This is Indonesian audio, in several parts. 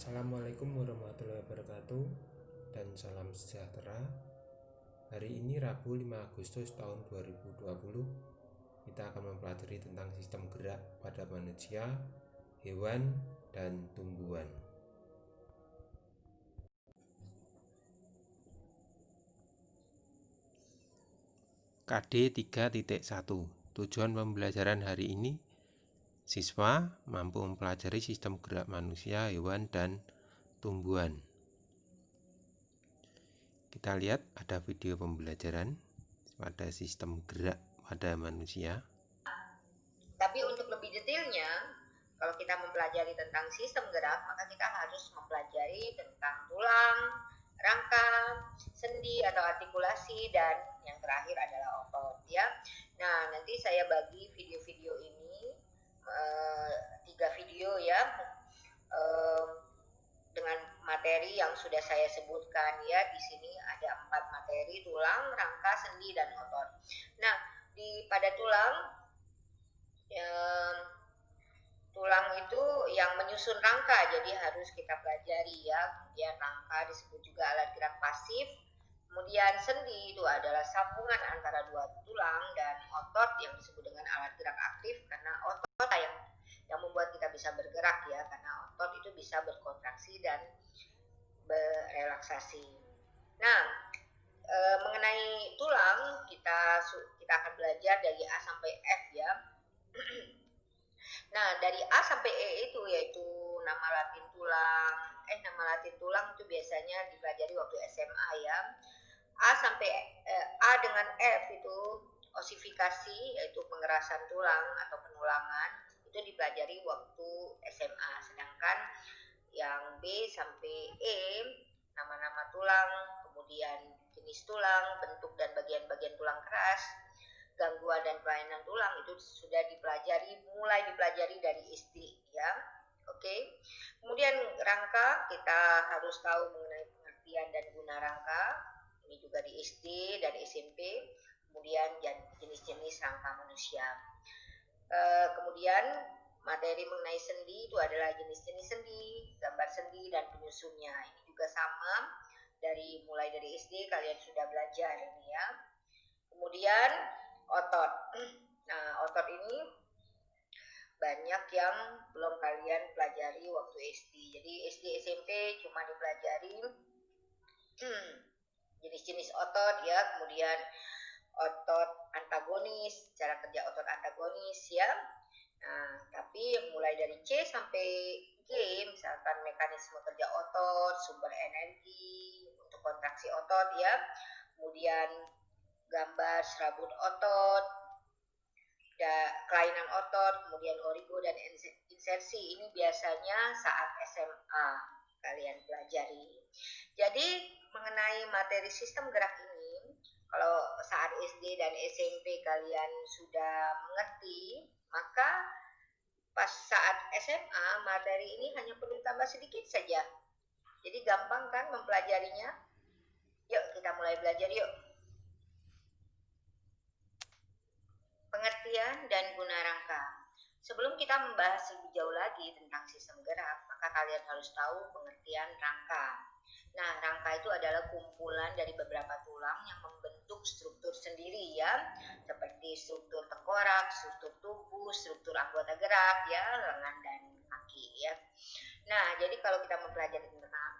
Assalamualaikum warahmatullahi wabarakatuh dan salam sejahtera. Hari ini Rabu 5 Agustus tahun 2020. Kita akan mempelajari tentang sistem gerak pada manusia, hewan, dan tumbuhan. KD 3.1. Tujuan pembelajaran hari ini, siswa mampu mempelajari sistem gerak manusia, hewan, dan tumbuhan. Kita lihat ada video pembelajaran pada sistem gerak pada manusia. Tapi untuk lebih detailnya, kalau kita mempelajari tentang sistem gerak, maka kita harus mempelajari tentang tulang, rangka, sendi atau artikulasi, dan yang terakhir adalah otot ya. Nah, nanti saya bagi video-video ini 3 video ya, dengan materi yang sudah saya sebutkan ya. Di sini ada 4 materi: tulang, rangka, sendi, dan otot. Nah, pada tulang itu yang menyusun rangka, jadi harus kita pelajari ya. Kemudian rangka disebut juga alat gerak pasif. Kemudian sendi itu adalah sambungan antara dua tulang, dan otot yang disebut dengan alat gerak aktif, karena otot yang membuat kita bisa bergerak ya, karena otot itu bisa berkontraksi dan berelaksasi. Nah, mengenai tulang kita akan belajar dari A sampai F ya. Nah, dari A sampai E itu yaitu nama Latin tulang itu biasanya dipelajari waktu SMA ya. A dengan F itu osifikasi, yaitu pengerasan tulang atau penulangan, itu dipelajari waktu SMA. Sedangkan yang B sampai E, nama-nama tulang, kemudian jenis tulang, bentuk dan bagian-bagian tulang keras, gangguan dan kelainan tulang, itu sudah mulai dipelajari dari SD ya. Oke. Kemudian rangka, kita harus tahu mengenai pengertian dan guna rangka. Ini juga di SD dan SMP. Kemudian jenis-jenis rangka manusia. Kemudian materi mengenai sendi itu adalah jenis-jenis sendi, gambar sendi, dan penyusunnya. Ini juga sama, mulai dari SD kalian sudah belajar ini ya. Kemudian otot. Nah, otot ini banyak yang belum kalian pelajari waktu SD. Jadi SD, SMP cuma dipelajari jenis-jenis otot ya. Kemudian otot antagonis, cara kerja otot antagonis ya. Nah, tapi mulai dari C sampai G, misalkan mekanisme kerja otot, sumber energi untuk kontraksi otot ya. Kemudian gambar serabut otot, kelainan otot, kemudian origo dan insersi. Ini biasanya saat SMA kalian pelajari. Jadi mengenai materi sistem gerak ini, kalau saat SD dan SMP kalian sudah mengerti, maka pas saat SMA materi ini hanya perlu tambah sedikit saja. Jadi gampang kan mempelajarinya? Yuk kita mulai belajar yuk. Pengertian dan guna rangka. Sebelum kita membahas lebih jauh lagi tentang sistem gerak, maka kalian harus tahu pengertian rangka. Nah, rangka itu adalah kumpulan dari beberapa tulang yang membentuk struktur sendiri ya, seperti struktur tengkorak, struktur tubuh, struktur anggota gerak ya, lengan dan kaki ya. Nah, jadi kalau kita mempelajari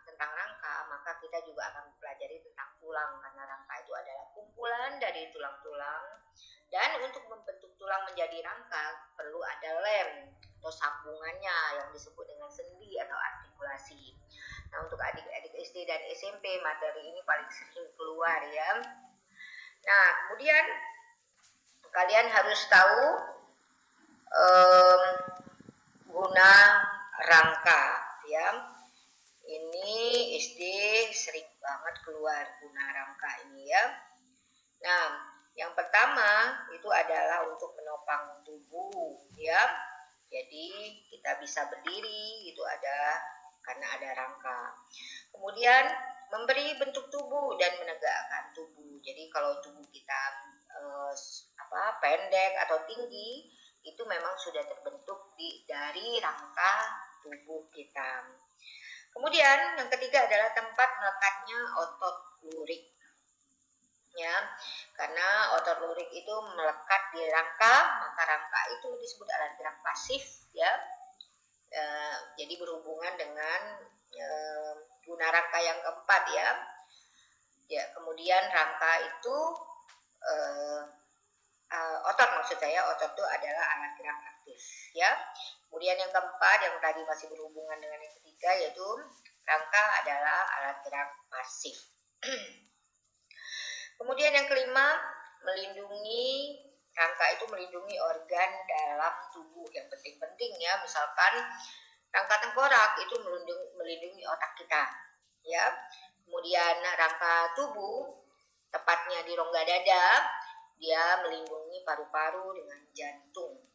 tentang rangka, maka kita juga akan mempelajari tentang tulang, karena rangka itu adalah kumpulan dari tulang-tulang. Dan untuk membentuk tulang menjadi rangka perlu ada lem atau sambungannya yang disebut dengan sendi atau artikulasi. Nah, untuk adik-adik SD dan SMP materi ini paling sering keluar ya. Nah, kemudian kalian harus tahu guna rangka ya. Ini SD sering banget keluar guna rangka ini ya. Nah, yang pertama itu adalah untuk menopang tubuh ya. Jadi kita bisa berdiri itu karena ada rangka. Kemudian memberi bentuk tubuh dan menegakkan tubuh. Jadi kalau tubuh kita pendek atau tinggi, itu memang sudah terbentuk dari rangka tubuh kita. Kemudian yang ketiga adalah tempat melekatnya otot lurik. Ya, karena otot lurik itu melekat di rangka, maka rangka itu disebut alat gerak pasif, ya. Jadi berhubungan dengan guna rangka yang keempat, ya. Ya, kemudian rangka itu otot, maksud saya otot itu adalah alat gerak aktif, ya. Kemudian yang keempat yang tadi masih berhubungan dengan yang ketiga, yaitu rangka adalah alat gerak pasif. Kemudian yang kelima, melindungi rangka itu melindungi organ dalam tubuh yang penting-penting, ya. Misalkan rangka tengkorak itu melindungi otak kita, ya. Kemudian rangka tubuh tepatnya di rongga dada, dia melindungi paru-paru dengan jantung.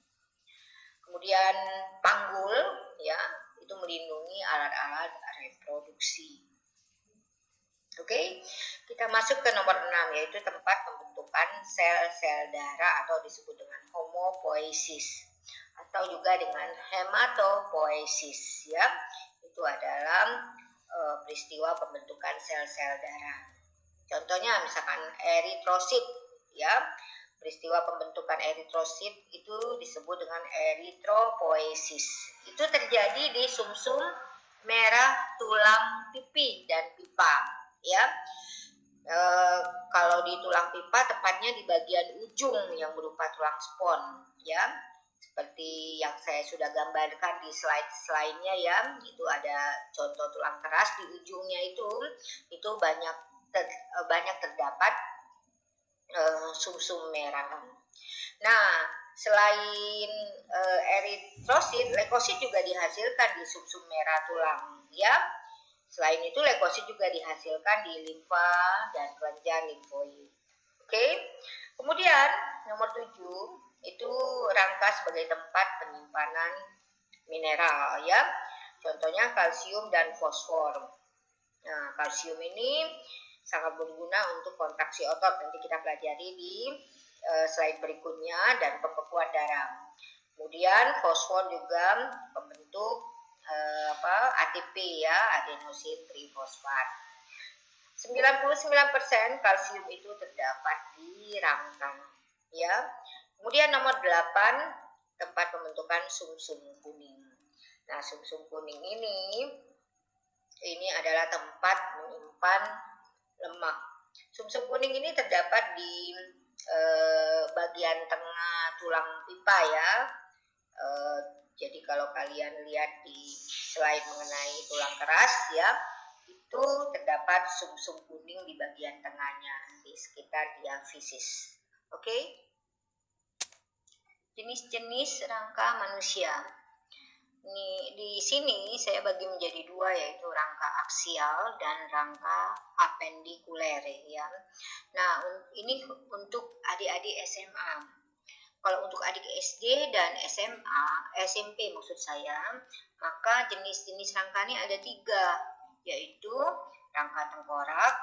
Kemudian panggul, ya, itu melindungi alat-alat reproduksi. Oke, kita masuk ke nomor 6, yaitu tempat pembentukan sel-sel darah atau disebut dengan homopoiesis atau juga dengan hematopoiesis, ya. Itu adalah peristiwa pembentukan sel-sel darah. Contohnya misalkan eritrosit, ya. Peristiwa pembentukan eritrosit itu disebut dengan eritropoiesis. Itu terjadi di sumsum merah tulang pipi dan pipa, ya. Kalau di tulang pipa tepatnya di bagian ujung yang berupa tulang spons, ya, seperti yang saya sudah gambarkan di slide lainnya, ya. Itu ada contoh tulang keras di ujungnya, itu banyak terdapat sumsum merah. Nah, selain eritrosit, leukosit juga dihasilkan di sumsum merah tulang, ya. Selain itu, leukosit juga dihasilkan di limfa dan kelenjar limfoid. Oke. Kemudian nomor 7 itu rangka sebagai tempat penyimpanan mineral, ya. Contohnya kalsium dan fosfor. Nah, kalsium ini sangat berguna untuk kontraksi otot, nanti kita pelajari di slide berikutnya, dan pembekuan darah. Kemudian fosfor juga pembentuk ATP, ya, adenosin trifosfat. 99% kalsium itu terdapat di rangka, ya. Kemudian nomor 8, tempat pembentukan sumsum kuning. Nah, sumsum kuning ini adalah tempat menyimpan lemak. Sumsum kuning ini terdapat di bagian tengah tulang pipa, ya. Jadi kalau kalian lihat di slide mengenai tulang keras, ya, itu terdapat sumsum kuning di bagian tengahnya, di sekitar diafisis. Oke. Jenis-jenis rangka manusia. Di sini saya bagi menjadi 2, yaitu rangka aksial dan rangka apendikuler, ya. Nah, ini untuk adik-adik SMA. Kalau untuk adik SD dan SMP maksud saya, maka jenis-jenis rangka ini ada 3, yaitu rangka tengkorak,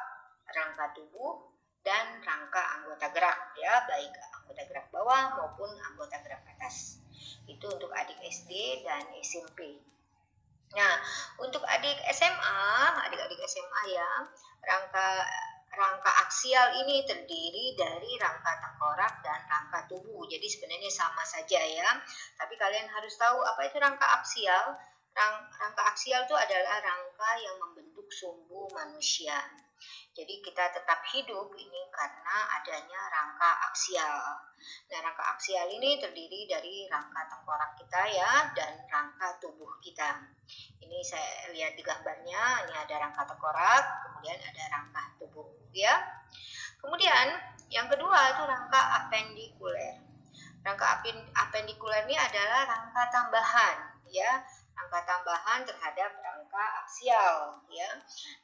rangka tubuh, dan rangka anggota gerak, ya, baik anggota gerak bawah maupun anggota gerak atas. Itu untuk adik SD dan SMP. Nah, untuk adik-adik SMA, ya, rangka aksial ini terdiri dari rangka tengkorak dan rangka tubuh. Jadi sebenarnya sama saja, ya. Tapi kalian harus tahu apa itu rangka aksial. Rangka aksial itu adalah rangka yang membentuk sumbu manusia. Jadi kita tetap hidup ini karena adanya rangka aksial. Nah, rangka aksial ini terdiri dari rangka tengkorak kita, ya, dan rangka tubuh kita. Ini saya lihat di gambarnya, ini ada rangka tengkorak, kemudian ada rangka tubuh, ya. Kemudian yang kedua itu rangka apendikuler. Rangka apendikuler ini adalah rangka tambahan, ya, rangka tambahan terhadap rangka aksial, ya.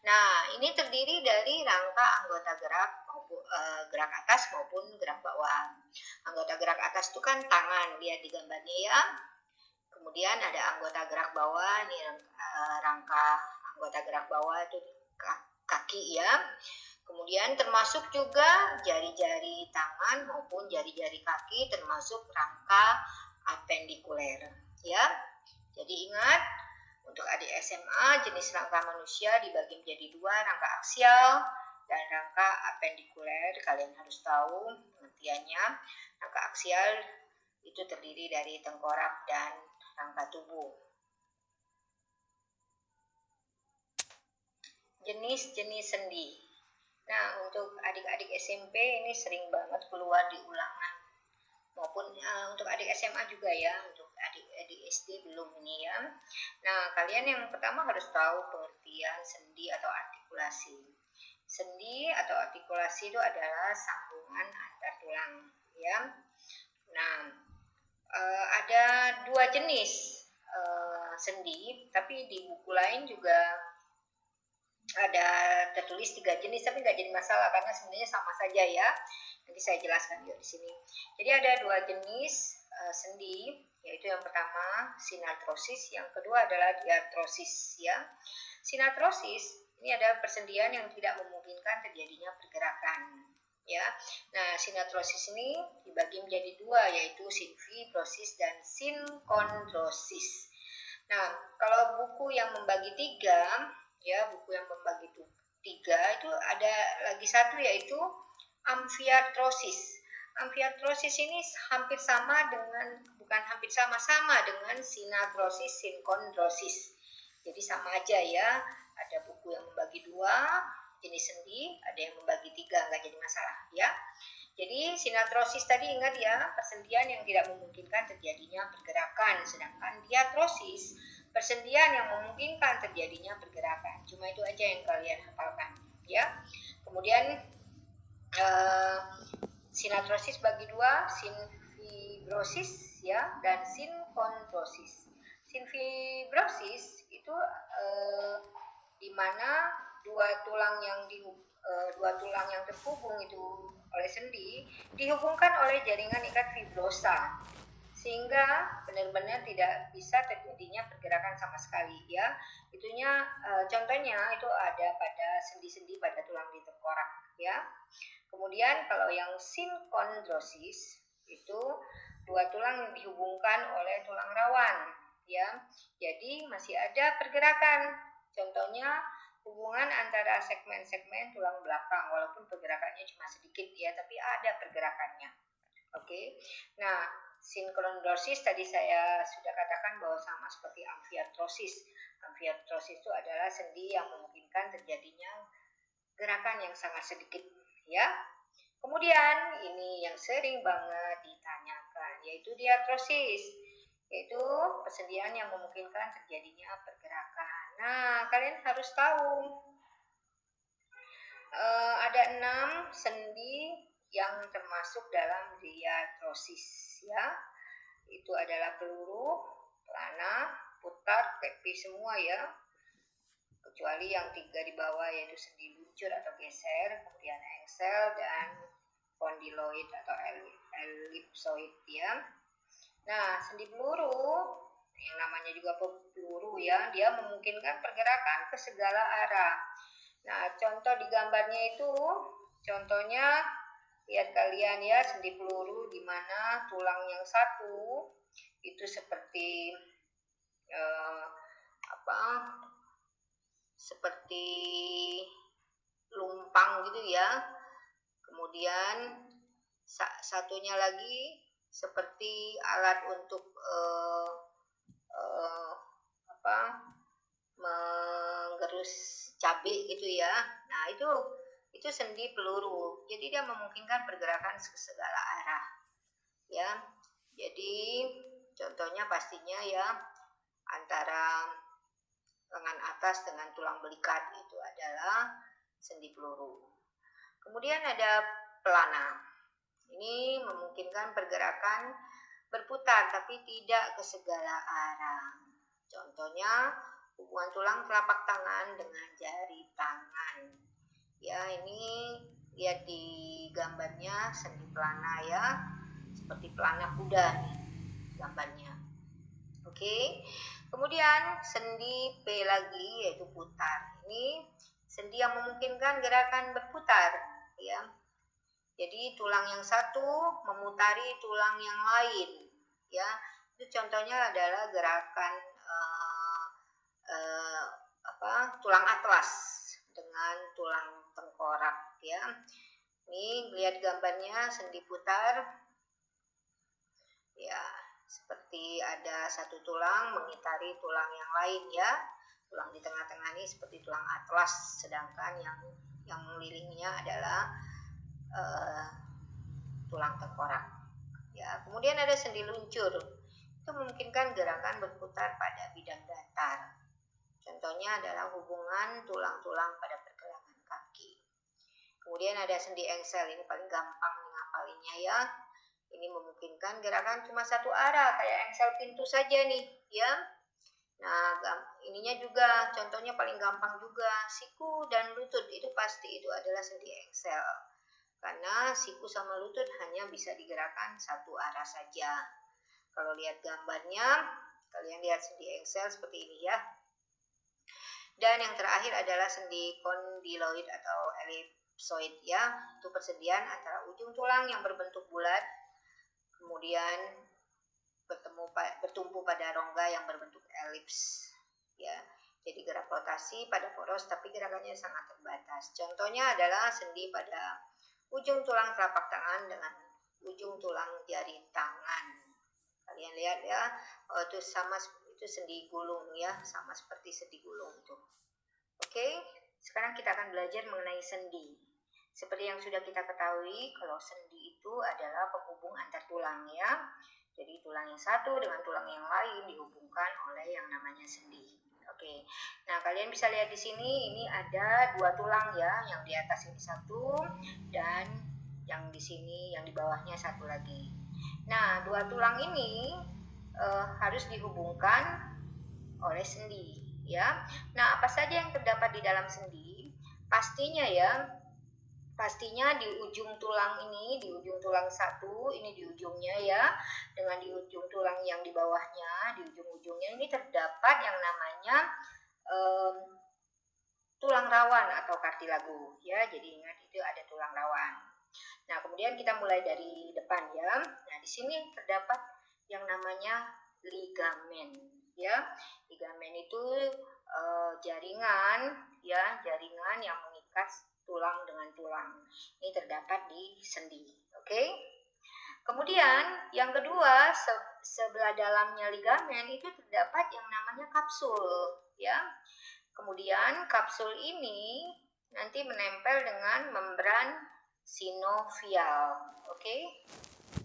Nah, ini terdiri dari rangka anggota gerak maupun gerak atas maupun gerak bawah. Anggota gerak atas itu kan tangan, lihat di gambarnya, ya. Kemudian ada anggota gerak bawah, ini rangka anggota gerak bawah itu kaki, ya. Kemudian termasuk juga jari-jari tangan maupun jari-jari kaki termasuk rangka apendikuler, ya. Jadi ingat, Untuk adik SMA, jenis rangka manusia dibagi menjadi dua, rangka aksial dan rangka apendikuler. Kalian harus tahu pengertiannya. Rangka aksial itu terdiri dari tengkorak dan rangka tubuh. Jenis-jenis sendi. Nah, untuk adik-adik SMP ini sering banget keluar di ulangan, maupun untuk adik SMA juga ya, untuk adik-adik SD belum ini ya. Nah, kalian yang pertama harus tahu pengertian sendi atau artikulasi. Sendi atau artikulasi itu adalah sambungan antar tulang ya. Nah, ada dua jenis sendi, tapi di buku lain juga ada tertulis 3 jenis, tapi nggak jadi masalah karena sebenarnya sama saja ya. Nanti saya jelaskan juga di sini. Jadi ada 2 jenis sendi, yaitu yang pertama sinartrosis, yang kedua adalah diartrosis ya. Sinartrosis ini adalah persendian yang tidak memungkinkan terjadinya pergerakan ya. Nah, sinartrosis ini dibagi menjadi 2, yaitu sinfibrosis dan sinkondrosis. Nah, kalau buku yang membagi 3 ya, buku yang membagi 3 itu ada lagi satu, yaitu amfiartrosis. Amfiartrosis ini hampir sama dengan, bukan hampir sama dengan sinartrosis, sinkondrosis. Jadi sama aja ya, ada buku yang membagi 2 jenis sendi, ada yang membagi 3, nggak jadi masalah ya. Jadi sinartrosis tadi ingat ya, persendian yang tidak memungkinkan terjadinya pergerakan, sedangkan diartrosis persendian yang memungkinkan terjadinya pergerakan. Cuma itu aja yang kalian hafalkan ya. Kemudian sinartrosis bagi 2, sinfibrosis ya dan sinkondrosis. Sinfibrosis itu di mana dua tulang yang terhubung itu oleh sendi dihubungkan oleh jaringan ikat fibrosa, sehingga benar-benar tidak bisa terjadinya pergerakan sama sekali ya. Itunya contohnya itu ada pada sendi-sendi pada tulang di tengkorak ya. Kemudian kalau yang sinkondrosis itu 2 tulang yang dihubungkan oleh tulang rawan ya. Jadi masih ada pergerakan. Contohnya hubungan antara segmen-segmen tulang belakang, walaupun pergerakannya cuma sedikit ya, tapi ada pergerakannya. Oke. Nah, sinkondrosis tadi saya sudah katakan bahwa sama seperti amfiartrosis. Amfiartrosis itu adalah sendi yang memungkinkan terjadinya gerakan yang sangat sedikit ya. Kemudian ini yang sering banget ditanyakan, yaitu diartrosis, yaitu persendian yang memungkinkan terjadinya pergerakan. Nah, kalian harus tahu ada 6 sendi yang termasuk dalam diartrosis ya. Itu adalah peluru, pelana, putar, kepi semua ya. Kecuali yang 3 di bawah, yaitu sendi luncur atau geser, kemudian engsel dan kondyloid atau ellipsoid ya. Nah, sendi peluru yang namanya juga peluru ya, dia memungkinkan pergerakan ke segala arah. Nah, contoh di gambarnya itu, contohnya lihat kalian ya, sendi peluru di mana tulang yang satu itu seperti seperti lumpang gitu ya. Kemudian satunya lagi seperti alat untuk menggerus cabai gitu ya. Nah, itu sendi peluru. Jadi dia memungkinkan pergerakan ke segala arah. Ya. Jadi contohnya pastinya ya antara lengan atas dengan tulang belikat itu adalah sendi peluru. Kemudian ada pelana. Ini memungkinkan pergerakan berputar tapi tidak ke segala arah. Contohnya hubungan tulang telapak tangan dengan jari tangan. Ya, ini lihat di gambarnya sendi pelana ya, seperti pelana kuda nih gambarnya. Oke. Kemudian sendi P lagi, yaitu putar. Ini sendi yang memungkinkan gerakan berputar ya. Jadi tulang yang satu memutari tulang yang lain ya. Itu contohnya adalah gerakan tulang atlas dengan tulang tengkorak ya. Ini lihat gambarnya, sendi putar ya, seperti ada satu tulang mengitari tulang yang lain ya. Tulang di tengah-tengah ini seperti tulang atlas, sedangkan yang mengelilingnya adalah tulang tengkorak ya. Kemudian ada sendi luncur, itu memungkinkan gerakan berputar pada bidang datar. Contohnya adalah hubungan tulang-tulang pada pergelangan kaki. Kemudian ada sendi engsel, ini paling gampang mengapalinnya ya. Ini memungkinkan gerakan cuma satu arah, kayak engsel pintu saja nih ya. Nah, ininya juga contohnya paling gampang juga, siku dan lutut itu pasti itu adalah sendi engsel. Karena siku sama lutut hanya bisa digerakkan satu arah saja. Kalau lihat gambarnya, kalian lihat sendi engsel seperti ini ya. Dan yang terakhir adalah sendi kondyloid atau ellipsoid ya, itu persendian antara ujung tulang yang berbentuk bulat kemudian bertumpu pada rongga yang berbentuk elips ya. Jadi gerak rotasi pada poros tapi gerakannya sangat terbatas. Contohnya adalah sendi pada ujung tulang telapak tangan dengan ujung tulang jari tangan. Kalian lihat ya, itu sama, itu sendi gulung ya, sama seperti sendi gulung tuh. Oke, sekarang kita akan belajar mengenai sendi. Seperti yang sudah kita ketahui, kalau sendi itu adalah penghubung antar tulang ya. Jadi tulang yang satu dengan tulang yang lain dihubungkan oleh yang namanya sendi. Oke, nah kalian bisa lihat di sini, ini ada dua tulang ya, yang di atas ini satu dan yang di sini, yang di bawahnya satu lagi. Nah, dua tulang ini harus dihubungkan oleh sendi ya. Nah, apa saja yang terdapat di dalam sendi? Pastinya di ujung tulang ini, di ujung tulang satu, ini di ujungnya ya, dengan di ujung tulang yang di bawahnya, di ujung-ujungnya ini terdapat yang namanya tulang rawan atau kartilago ya. Jadi ingat itu ada tulang rawan. Nah, kemudian kita mulai dari depan ya. Nah, di sini terdapat yang namanya ligamen ya. Ligamen itu jaringan ya, jaringan yang mengikat tulang dengan tulang. Ini terdapat di sendi. Oke. Kemudian yang kedua, sebelah dalamnya ligamen itu terdapat yang namanya kapsul ya. Kemudian kapsul ini nanti menempel dengan membran sinovial. Oke.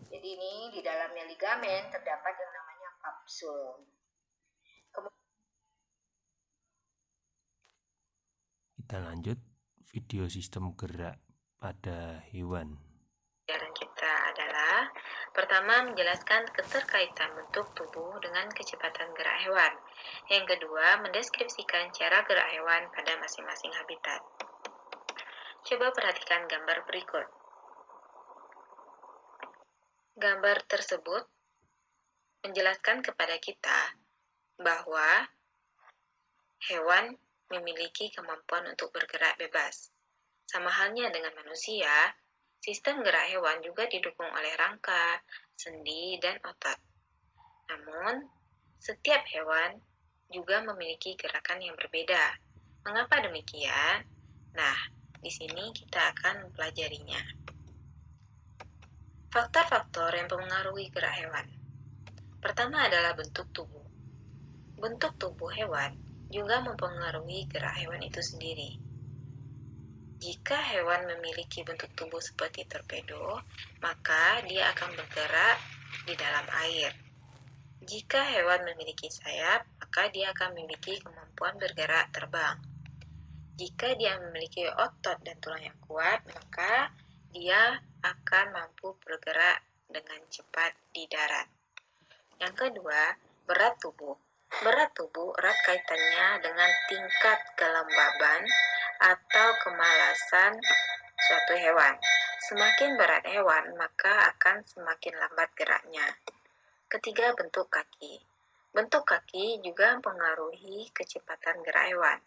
Jadi ini di dalamnya ligamen terdapat yang namanya kapsul. Kita lanjut video sistem gerak pada hewan. Pelajaran kita adalah pertama menjelaskan keterkaitan bentuk tubuh dengan kecepatan gerak hewan. Yang kedua, mendeskripsikan cara gerak hewan pada masing-masing habitat. Coba perhatikan gambar berikut. Gambar tersebut menjelaskan kepada kita bahwa hewan memiliki kemampuan untuk bergerak bebas. Sama halnya dengan manusia, sistem gerak hewan juga didukung oleh rangka, sendi, dan otot. Namun, setiap hewan juga memiliki gerakan yang berbeda. Mengapa demikian? Nah, di sini kita akan mempelajarinya. Faktor-faktor yang mempengaruhi gerak hewan. Pertama adalah bentuk tubuh. Bentuk tubuh hewan juga mempengaruhi gerak hewan itu sendiri. Jika hewan memiliki bentuk tubuh seperti torpedo, maka dia akan bergerak di dalam air. Jika hewan memiliki sayap, maka dia akan memiliki kemampuan bergerak terbang. Jika dia memiliki otot dan tulang yang kuat, maka dia akan mampu bergerak dengan cepat di darat. Yang kedua, berat tubuh. Berat tubuh erat kaitannya dengan tingkat kelembaban atau kemalasan suatu hewan. Semakin berat hewan, maka akan semakin lambat geraknya. Ketiga, bentuk kaki. Bentuk kaki juga mempengaruhi kecepatan gerak hewan.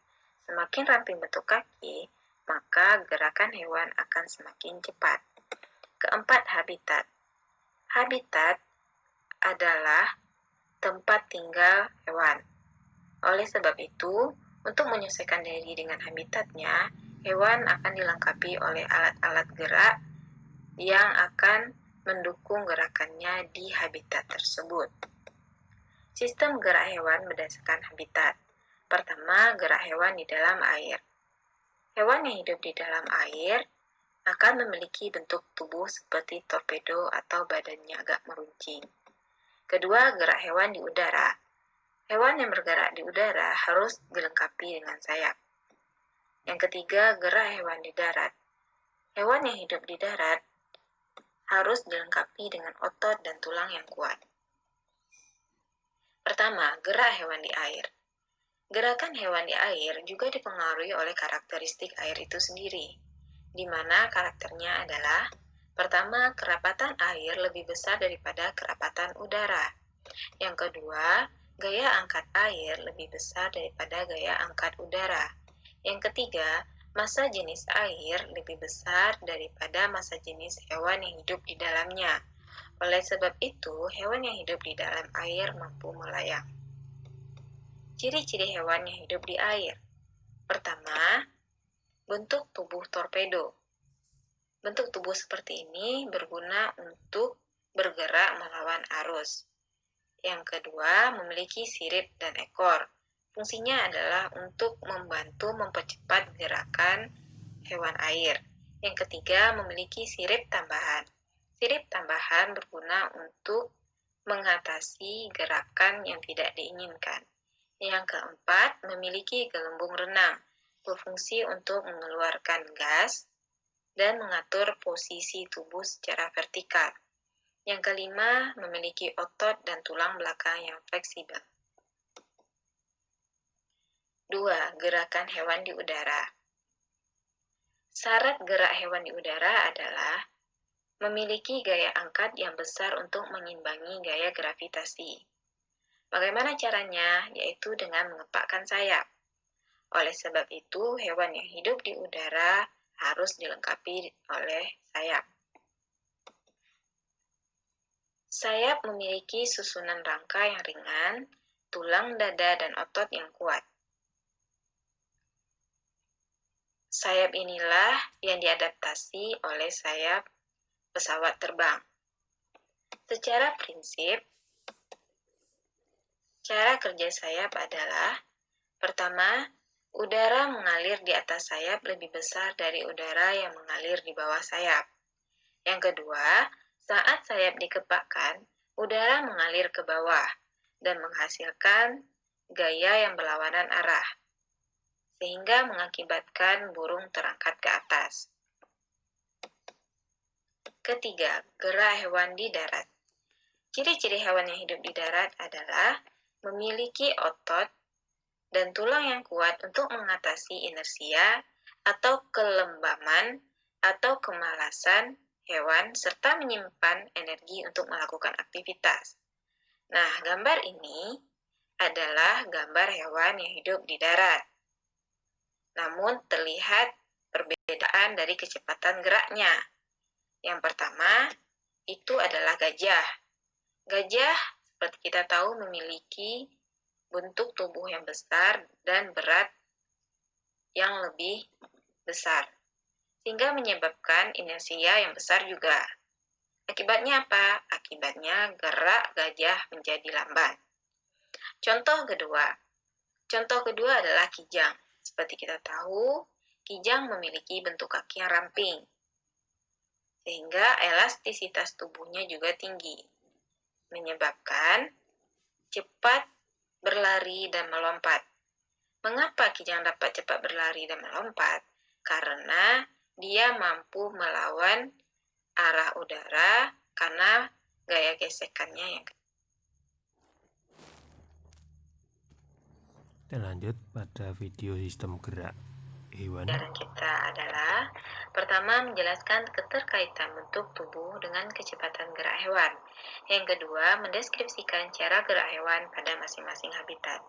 Semakin ramping bentuk kaki, maka gerakan hewan akan semakin cepat. Keempat, habitat. Habitat adalah tempat tinggal hewan. Oleh sebab itu, untuk menyesuaikan diri dengan habitatnya, hewan akan dilengkapi oleh alat-alat gerak yang akan mendukung gerakannya di habitat tersebut. Sistem gerak hewan berdasarkan habitat. Pertama, gerak hewan di dalam air. Hewan yang hidup di dalam air akan memiliki bentuk tubuh seperti torpedo atau badannya agak meruncing. Kedua, gerak hewan di udara. Hewan yang bergerak di udara harus dilengkapi dengan sayap. Yang ketiga, gerak hewan di darat. Hewan yang hidup di darat harus dilengkapi dengan otot dan tulang yang kuat. Pertama, gerak hewan di air. Gerakan hewan di air juga dipengaruhi oleh karakteristik air itu sendiri, di mana karakternya adalah: pertama, kerapatan air lebih besar daripada kerapatan udara. Yang kedua, gaya angkat air lebih besar daripada gaya angkat udara. Yang ketiga, massa jenis air lebih besar daripada massa jenis hewan yang hidup di dalamnya. Oleh sebab itu, hewan yang hidup di dalam air mampu melayang. Ciri-ciri hewan yang hidup di air. Pertama, bentuk tubuh torpedo. Bentuk tubuh seperti ini berguna untuk bergerak melawan arus. Yang kedua, memiliki sirip dan ekor. Fungsinya adalah untuk membantu mempercepat gerakan hewan air. Yang ketiga, memiliki sirip tambahan. Sirip tambahan berguna untuk mengatasi gerakan yang tidak diinginkan. Yang keempat, memiliki gelembung renang, berfungsi untuk mengeluarkan gas dan mengatur posisi tubuh secara vertikal. Yang kelima, memiliki otot dan tulang belakang yang fleksibel. 2. Gerakan hewan di udara. Syarat gerak hewan di udara adalah memiliki gaya angkat yang besar untuk mengimbangi gaya gravitasi. Bagaimana caranya? Yaitu dengan mengepakkan sayap. Oleh sebab itu, hewan yang hidup di udara harus dilengkapi oleh sayap. Sayap memiliki susunan rangka yang ringan, tulang dada dan otot yang kuat. Sayap inilah yang diadaptasi oleh sayap pesawat terbang. Secara prinsip, cara kerja sayap adalah: pertama, udara mengalir di atas sayap lebih besar dari udara yang mengalir di bawah sayap. Yang kedua, saat sayap dikepakkan, udara mengalir ke bawah dan menghasilkan gaya yang berlawanan arah, sehingga mengakibatkan burung terangkat ke atas. Ketiga, gerak hewan di darat. Ciri-ciri hewan yang hidup di darat adalah memiliki otot dan tulang yang kuat untuk mengatasi inersia atau kelembaman atau kemalasan hewan serta menyimpan energi untuk melakukan aktivitas. Nah, gambar ini adalah gambar hewan yang hidup di darat. Namun terlihat perbedaan dari kecepatan geraknya. Yang pertama, itu adalah gajah. Gajah, seperti kita tahu, memiliki bentuk tubuh yang besar dan berat yang lebih besar, sehingga menyebabkan inersia yang besar juga. Akibatnya apa? Akibatnya gerak gajah menjadi lambat. Contoh kedua adalah kijang. Seperti kita tahu, kijang memiliki bentuk kaki yang ramping, sehingga elastisitas tubuhnya juga tinggi, menyebabkan cepat berlari dan melompat. Mengapa kijang dapat cepat berlari dan melompat? Karena dia mampu melawan arah udara karena gaya gesekannya yang. Dan lanjut pada video sistem gerak hewan. Pelajaran kita adalah: pertama, menjelaskan keterkaitan bentuk tubuh dengan kecepatan gerak hewan. Yang kedua, mendeskripsikan cara gerak hewan pada masing-masing habitat.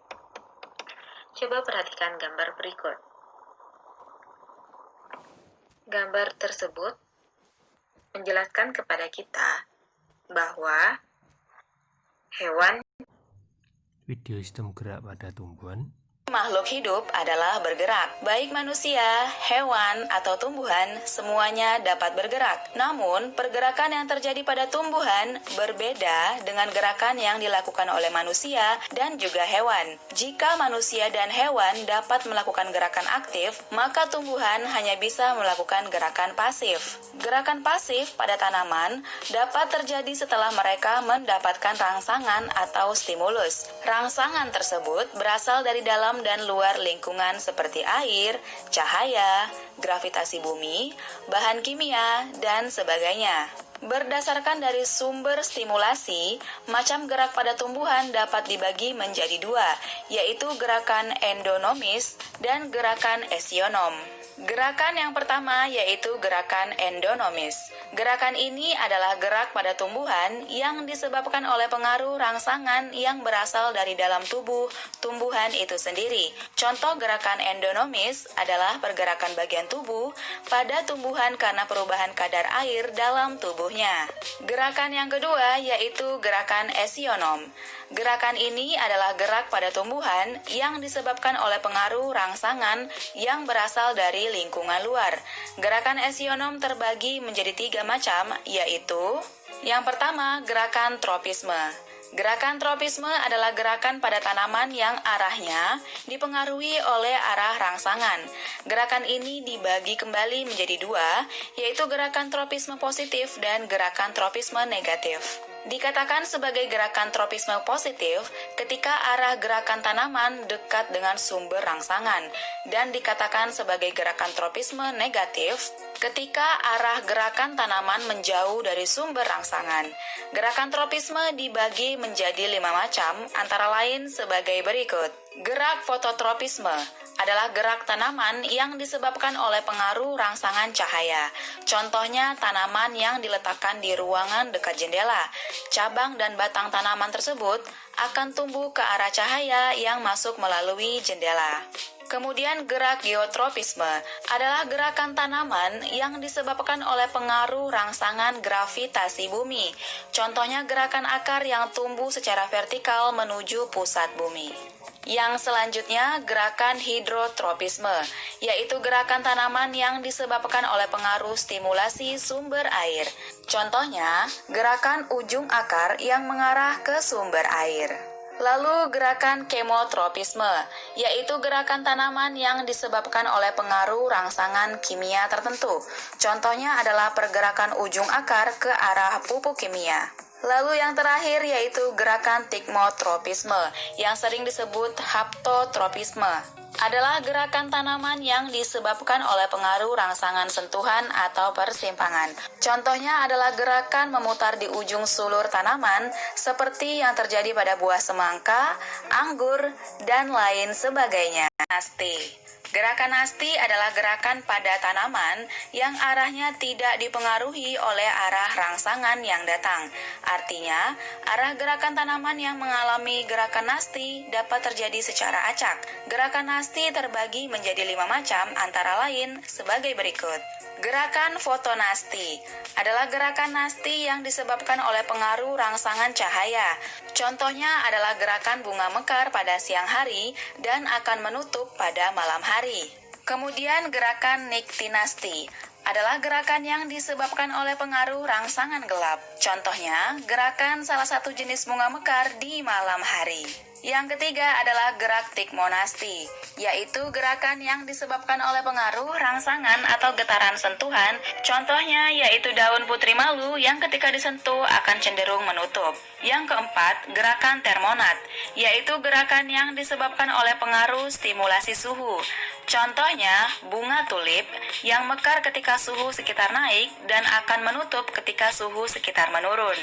Coba perhatikan gambar berikut. Gambar tersebut menjelaskan kepada kita bahwa hewan Video sistem gerak pada tumbuhan. Makhluk hidup adalah bergerak. Baik manusia, hewan, atau tumbuhan, semuanya dapat bergerak. Namun, pergerakan yang terjadi pada tumbuhan berbeda dengan gerakan yang dilakukan oleh manusia dan juga hewan. Jika manusia dan hewan dapat melakukan gerakan aktif, maka tumbuhan hanya bisa melakukan gerakan pasif. Gerakan pasif pada tanaman dapat terjadi setelah mereka mendapatkan rangsangan atau stimulus. Rangsangan tersebut berasal dari dalam dan luar lingkungan seperti air, cahaya, gravitasi bumi, bahan kimia, dan sebagainya. Berdasarkan dari sumber stimulasi, macam gerak pada tumbuhan dapat dibagi menjadi dua, yaitu gerakan endonomis dan gerakan esionom. Gerakan yang pertama yaitu gerakan endonomis. Gerakan ini adalah gerak pada tumbuhan yang disebabkan oleh pengaruh rangsangan yang berasal dari dalam tubuh tumbuhan itu sendiri. Contoh gerakan endonomis adalah pergerakan bagian tubuh pada tumbuhan karena perubahan kadar air dalam tubuhnya. Gerakan yang kedua yaitu gerakan esionom. Gerakan ini adalah gerak pada tumbuhan yang disebabkan oleh pengaruh rangsangan yang berasal dari lingkungan luar. Gerakan esionom terbagi menjadi 3 macam, yaitu yang pertama, gerakan tropisme. Gerakan tropisme adalah gerakan pada tanaman yang arahnya dipengaruhi oleh arah rangsangan. Gerakan ini dibagi kembali menjadi 2, yaitu gerakan tropisme positif dan gerakan tropisme negatif. Dikatakan sebagai gerakan tropisme positif ketika arah gerakan tanaman dekat dengan sumber rangsangan, dan dikatakan sebagai gerakan tropisme negatif ketika arah gerakan tanaman menjauh dari sumber rangsangan. Gerakan tropisme dibagi menjadi 5 macam, antara lain sebagai berikut. Gerak fototropisme adalah gerak tanaman yang disebabkan oleh pengaruh rangsangan cahaya. Contohnya tanaman yang diletakkan di ruangan dekat jendela. Cabang dan batang tanaman tersebut akan tumbuh ke arah cahaya yang masuk melalui jendela. Kemudian gerak geotropisme adalah gerakan tanaman yang disebabkan oleh pengaruh rangsangan gravitasi bumi. Contohnya gerakan akar yang tumbuh secara vertikal menuju pusat bumi. Yang selanjutnya gerakan hidrotropisme, yaitu gerakan tanaman yang disebabkan oleh pengaruh stimulasi sumber air. Contohnya, gerakan ujung akar yang mengarah ke sumber air. Lalu gerakan kemotropisme, yaitu gerakan tanaman yang disebabkan oleh pengaruh rangsangan kimia tertentu. Contohnya adalah pergerakan ujung akar ke arah pupuk kimia. Lalu yang terakhir yaitu gerakan tigmotropisme yang sering disebut haptotropisme. Adalah gerakan tanaman yang disebabkan oleh pengaruh rangsangan sentuhan atau persimpangan. Contohnya adalah gerakan memutar di ujung sulur tanaman seperti yang terjadi pada buah semangka, anggur, dan lain sebagainya. Nasti. Gerakan nasti adalah gerakan pada tanaman yang arahnya tidak dipengaruhi oleh arah rangsangan yang datang. Artinya, arah gerakan tanaman yang mengalami gerakan nasti dapat terjadi secara acak. Gerakan nasti terbagi menjadi 5 macam, antara lain sebagai berikut. Gerakan fotonasti adalah gerakan nasti yang disebabkan oleh pengaruh rangsangan cahaya. Contohnya adalah gerakan bunga mekar pada siang hari dan akan menutup pada malam hari. Kemudian gerakan niktinasti adalah gerakan yang disebabkan oleh pengaruh rangsangan gelap. Contohnya, gerakan salah satu jenis bunga mekar di malam hari. Yang ketiga adalah gerak tigmonasti, yaitu gerakan yang disebabkan oleh pengaruh rangsangan atau getaran sentuhan. Contohnya yaitu daun putri malu yang ketika disentuh akan cenderung menutup. Yang keempat, gerakan termonat, yaitu gerakan yang disebabkan oleh pengaruh stimulasi suhu. Contohnya, bunga tulip yang mekar ketika suhu sekitar naik dan akan menutup ketika suhu sekitar menurun.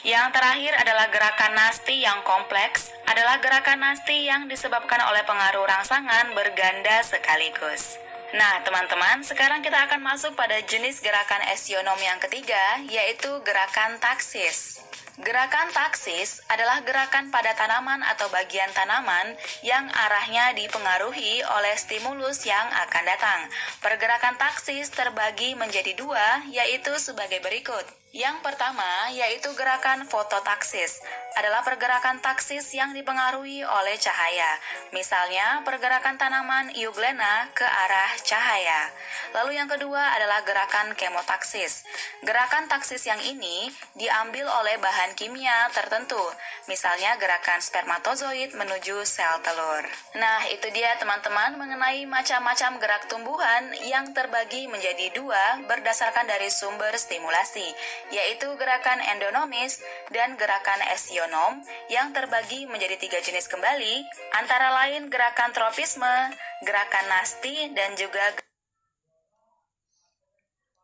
Yang terakhir adalah gerakan nasti yang kompleks, adalah gerakan nasti yang disebabkan oleh pengaruh rangsangan berganda sekaligus. Nah, teman-teman, sekarang kita akan masuk pada jenis gerakan esionom yang ketiga, yaitu gerakan taksis. Gerakan taksis adalah gerakan pada tanaman atau bagian tanaman yang arahnya dipengaruhi oleh stimulus yang akan datang. Pergerakan taksis terbagi menjadi 2, yaitu sebagai berikut. Yang pertama yaitu gerakan fototaksis, adalah pergerakan taksis yang dipengaruhi oleh cahaya. Misalnya pergerakan tanaman euglena ke arah cahaya. Lalu yang kedua adalah gerakan kemotaksis. Gerakan taksis yang ini diambil oleh bahan kimia tertentu. Misalnya gerakan spermatozoid menuju sel telur. Nah, itu dia teman-teman mengenai macam-macam gerak tumbuhan yang terbagi menjadi dua berdasarkan dari sumber stimulasi, yaitu gerakan endonomis dan gerakan esionom yang terbagi menjadi 3 jenis kembali, antara lain gerakan tropisme, gerakan nasti, dan juga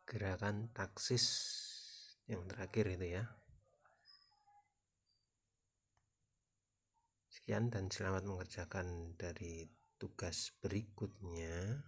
gerakan taksis yang terakhir itu ya. Sekian dan selamat mengerjakan dari tugas berikutnya.